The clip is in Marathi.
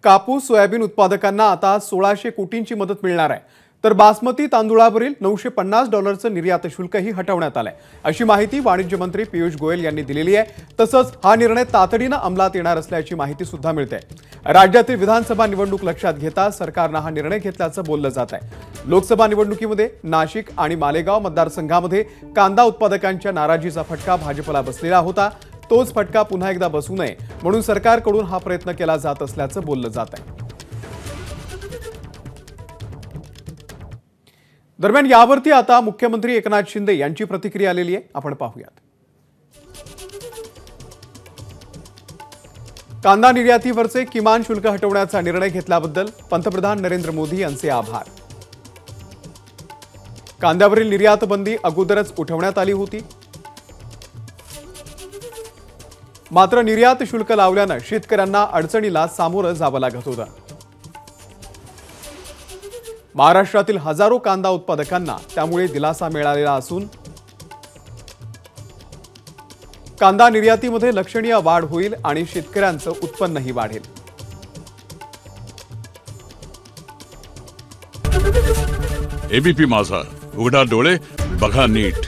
कापूस सोयाबीन उत्पादकांना आता 1600 कोटींची मदत मिळणार आहे, तर बासमती तांदूळावरील $950चं निर्यात शुल्कही हटवण्यात आलंय, अशी माहिती वाणिज्य मंत्री पियुष गोयल यांनी दिलेली आहे। तसंच हा निर्णय तातडीने अंमलात येणार असल्याची माहिती सुद्धा मिळते। राज्यातील विधानसभा निवडणूक लक्षात घेता सरकारने हा निर्णय घेतल्याचं बोललं जात आहे। लोकसभा निवडणुकीमध्ये नाशिक आणि मालेगाव मतदारसंघामध्ये कांदा उत्पादकांच्या नाराजीचा फटका भाजपला बसलेला होता। तोच फटका पुन्हा एकदा बसू नये म्हणून सरकारकडून हा प्रयत्न केला जात असल्याचं बोललं जात आहे। दरम्यान यावरती आता मुख्यमंत्री एकनाथ शिंदे यांची प्रतिक्रिया आलेली आहे, आपण पाहूयात। कांदा निर्यातीवरचे किमान शुल्क हटवण्याचा निर्णय घेतल्याबद्दल पंतप्रधान नरेंद्र मोदी यांचे आभार। कांद्यावरील निर्यात बंदी अगोदरच उठवण्यात आली होती, मात्र निर्यात शुल्क लावल्याने शेतकऱ्यांना अडचणीला सामोरं जावं लागत होतं। महाराष्ट्रातील हजारो कांदा उत्पादकांना त्यामुळे दिलासा मिळालेला असून कांदा निर्यातीमध्ये लक्षणीय वाढ होईल आणि शेतकऱ्यांचं उत्पन्नही वाढेल। एबीपी माझा, उघडा डोळे बघा नीट।